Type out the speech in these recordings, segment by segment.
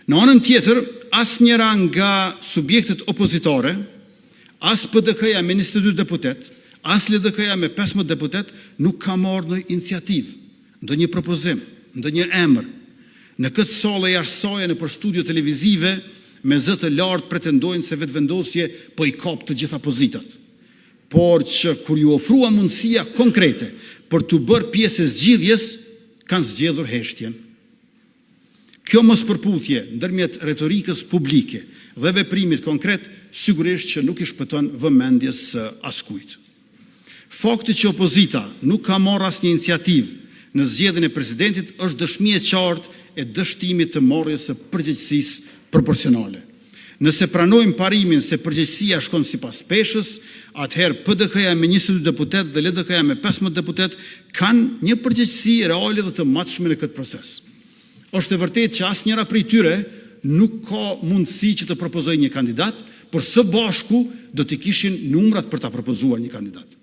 Në anën tjetër, asnjëra nga subjektet opozitore, as PDK-ja me 22 deputet, as LDK-ja me 15 deputet, nuk ka marrë në iniciativë, ndonjë propozim, ndonjë emër. Në këtë sallë jashtësoje në për studio televizive, me zë të lartë pretendojnë se vetëvendosje po i kap të gjitha pozitat. Por që kur ju ofrua mundësia konkrete për të bërë pjesë e zgjidhjes, kanë zgjedhur heshtjen. Kjo mospërputhje ndërmjet retorikës publike dhe veprimit konkret sigurisht që nuk i shpëton vëmendjes askujt. Fakti që opozita nuk ka marrë asnjë iniciativë në zgjedhjen e presidentit është dëshmi e qartë e dështimit të marrjes së përgjegjësisë proporcionale. Nëse pranojmë parimin se përgjegjësia shkon sipas peshës, atëherë PDK-ja me 22 deputet dhe LDK-ja me 15 deputet kanë një përgjegjësi reale dhe të matshme në këtë proces. Është e vërtetë që asnjëra prej tyre nuk ka mundësi që të propozojë një kandidat, por së bashku do të kishin numrat për ta propozuar një kandidat.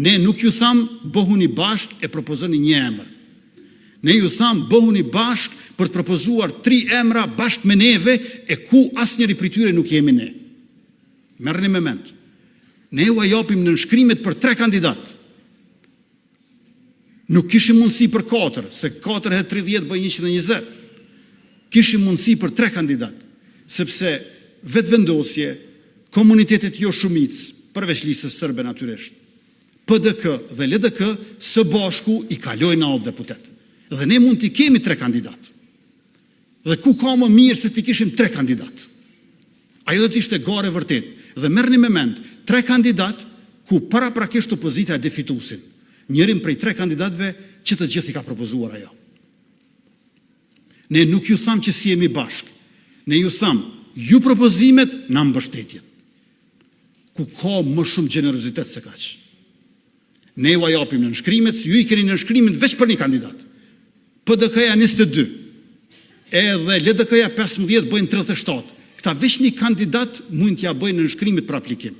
Ne nuk ju thamë bëhuni bashk e propozoni një emër. Ne ju thamë bëhuni bashk për të propozuar 3 emra bashk me neve e ku asnjëri prej tyre nuk jemi ne. Merrni me mend. Ne u japim në nënshkrimet për 3 kandidat. Nuk kishim mundësi për 4, se 4 e 30 bëjnë 120. Kishim mundësi për 3 kandidat, sepse vetëvendosje, komunitetet jo shumicë, përveç listës sërbe natyrisht, PDK dhe LDK së bashku i kalojnë 9 deputet. Dhe ne mund t'i kemi 3 kandidat. Dhe ku ka më mirë se t'i kishim 3 kandidat. Ajo do t'ishte gare vërtet. Dhe merrni me mend, 3 kandidat ku paraprakisht opozita e defitusin. Njërin prej 3 kandidatëve që të gjithë i ka propozuar ajo. Ne nuk ju thamë që si jemi bashkë. Ne ju thamë, ju propozimet na mbështetjen. Ku ka më shumë gjenerozitet se kaq. Ne ju japim në nënshkrimet, ju i keni në nënshkrimet veç për një kandidat. PDK-ja 22, edhe LDK-ja 15 bëjnë 37. Këta veç një kandidat mund t'ja bëjnë në nënshkrimet për aplikim.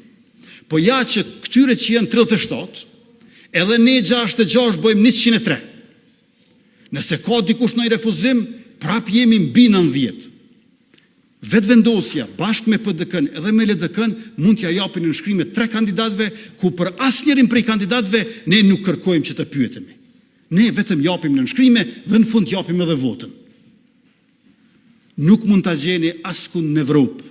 Po ja që këtyre që janë 37, edhe ne 66 bëjmë 103. Nëse ka dikush në i refuzim, prap jemi mbi 90. Vetëvendosja bashkë me PDK-n edhe me LDK-n mund t'ja japin në nënshkrimet 3 kandidatëve, ku për asnjërin prej kandidatëve ne nuk kërkojmë që të pyetemi. Ne vetëm japim në nënshkrime dhe në fund japim edhe votën. Nuk mund t'a gjeni askund në Evropë,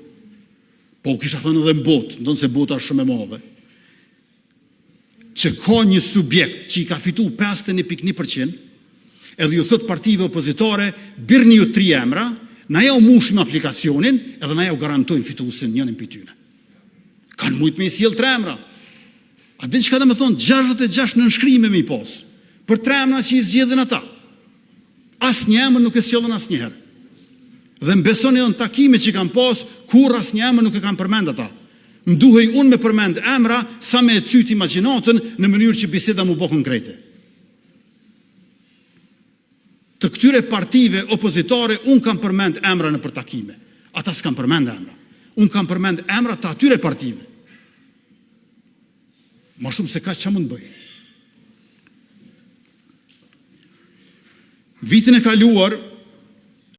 po kisha thënë edhe në botë, ndonë se bota është shumë e madhe, që ka një subjekt që i ka fitu 51.1%, edhe ju thot partive opozitore, birni ju 3 emra, na ja u mushim aplikacionin, edhe na ja u garantojnë fitusin njënin për tyne. Kanë mujtë me i sjell 3 emra. A din që ka dhe me thonë, 66 në nënshkrime me i posë, për 3 emra që i zgjedhin ata. As një emër nuk e sjellën as njëherë. Dhe mbesoni edhe në takime që kanë posë, kur as një emër nuk e kanë përmend ata. Më duhej unë me përmend emra, sa me e cyt imagjinatën në mënyrë që biseda mu bo konkrete. Të këtyre partive opozitare, unë kam përmend emra në përtakime. Ata s'kam përmend emra. Unë kam përmend emra të atyre partive. Ma shumë se ka që mund bëj. Vitin e kaluar,